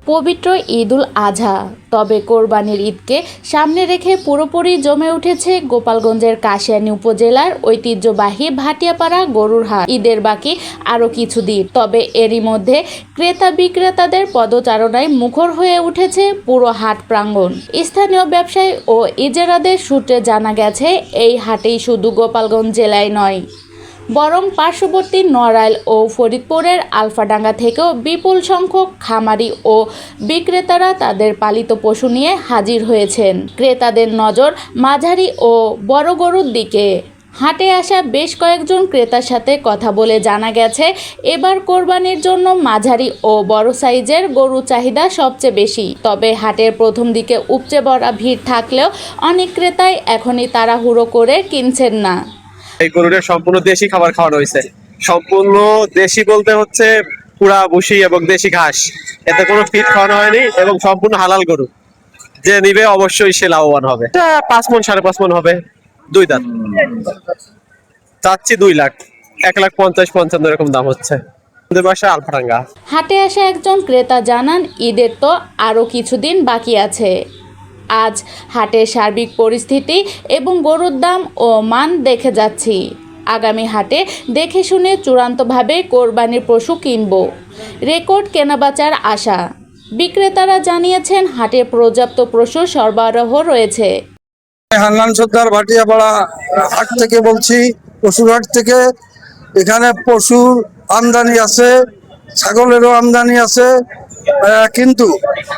পবিত্র ঈদুল আজহা। তবে কোরবানির ঈদকে সামনে রেখে পুরোপুরি জমে উঠেছে গোপালগঞ্জের কাশিয়ানী উপজেলার ঐতিহ্যবাহী ভাটিয়াপাড়া গরুর হাট। ঈদের বাকি আরও কিছুদিন, তবে এরই মধ্যে ক্রেতা বিক্রেতাদের পদচারণায় মুখর হয়ে উঠেছে পুরো হাট প্রাঙ্গণ। স্থানীয় ব্যবসায়ী ও ইজারাদের সূত্রে জানা গেছে, এই হাটেই শুধু গোপালগঞ্জ জেলায় নয়, বরং পার্শ্ববর্তী নড়াইল ও ফরিদপুরের আলফাডাঙ্গা থেকেও বিপুল সংখ্যক খামারি ও বিক্রেতারা তাদের পালিত পশু নিয়ে হাজির হয়েছেন। ক্রেতাদের নজর মাঝারি ও বড় গরুর দিকে। হাটে আসা বেশ কয়েকজন ক্রেতার সাথে কথা বলে জানা গেছে, এবার কোরবানির জন্য মাঝারি ও বড় সাইজের গরু চাহিদা সবচেয়ে বেশি। তবে হাটের প্রথম দিকে উপচে পড়া ভিড় থাকলেও অনেক ক্রেতাই এখনই তাড়াহুড়ো করে কিনছেন না। এই গরুটা সম্পূর্ণ দেশি খাবার খাওয়ানো হয়েছে। সম্পূর্ণ দেশি বলতে হচ্ছে পুরা ভুসি এবং দেশি ঘাস, এতে কোনো ফিট খাওয়ানো হয়নি এবং সম্পূর্ণ হালাল গরু। যে নিবে অবশ্যই সে লাভবান হবে। 5 মণ 5.5 মণ হবে, 2 দাঁত। চাচ্ছি 2 লাখ, 1,50,55 এরকম দাম হচ্ছে। আমাদের বাসা আলফাডাঙ্গা। হাটে আসা একজন ক্রেতা জানান, ঈদের তো আরও কিছুদিন বাকি আছে। আজ হাটের সার্বিক পরিস্থিতি এবং গরুর দাম ও মান দেখে যাচ্ছি। আগামী হাটে দেখে শুনে চূড়ান্তভাবে কোরবানির পশু কিনব। রেকর্ড কেনাবেচার আশা। বিক্রেতারা জানিয়েছেন, হাটে পর্যাপ্ত পশু সরবরাহ রয়েছে। হান্নান সর্দার ভাটিয়াপাড়া হাট থেকে বলছি, পশুরহাট থেকে। এখানে পশুর আমদানি আছে, ছাগলেরও আমদানি আছে, কিন্তু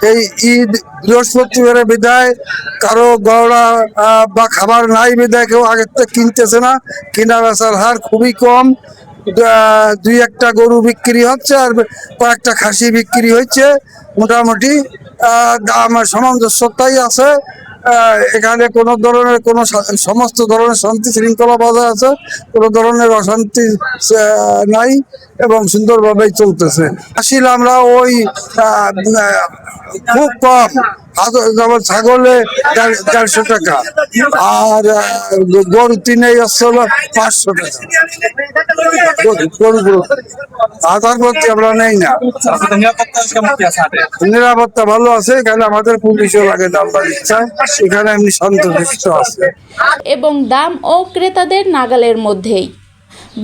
এই ঈদ বৃহস্পতিবারের বিদায় কারো গড়া বা খাবার নাই বিদায় কেউ আগের থেকে কিনতেছে না। কিনা বেচার হার খুবই কম। 2-1টা গরু বিক্রি হচ্ছে আর কয়েকটা খাসি বিক্রি হচ্ছে। মোটামুটি দাম সামঞ্জস্যতাই আছে। এখানে কোনো ধরনের সমস্ত ধরনের শান্তি শৃঙ্খলা বজায় আছে, কোনো ধরনের অশান্তি নাই এবং সুন্দরভাবেই চলতেছে। আসলে আমরা ওই খুব কম, যেমন ছাগলে 150 টাকা আর গরু 3 আসছে 500 টাকা। আধার প্রতি আমরা নেই না। নিরাপত্তা ভালো আছে, এখানে আমাদের পুলিশও লাগে দামবাড়ি চায়, এখানে এমনি শান্তশিষ্ট আছে এবং দাম ও ক্রেতাদের নাগালের মধ্যেই।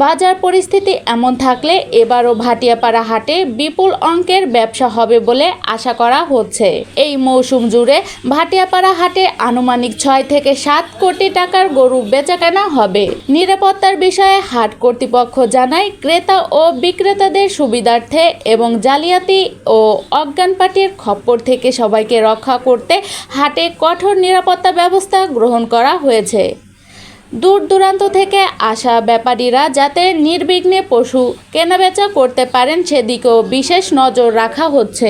বাজার পরিস্থিতি এমন থাকলে এবারও ভাটিয়াপাড়া হাটে বিপুল অঙ্কের ব্যবসা হবে বলে আশা করা হচ্ছে। এই মৌসুম জুড়ে ভাটিয়াপাড়া হাটে আনুমানিক 6 থেকে 7 কোটি টাকার গরু বেচাকেনা হবে। নিরাপত্তার বিষয়ে হাট কর্তৃপক্ষ জানায়, ক্রেতা ও বিক্রেতাদের সুবিধার্থে এবং জালিয়াতি ও অজ্ঞান পার্টির খপ্পর থেকে সবাইকে রক্ষা করতে হাটে কঠোর নিরাপত্তা ব্যবস্থা গ্রহণ করা হয়েছে। দূর দূরান্ত থেকে আসা ব্যাপারীরা যাতে নির্বিঘ্নে পশু কেনাবেচা করতে পারেন সেদিকেও বিশেষ নজর রাখা হচ্ছে।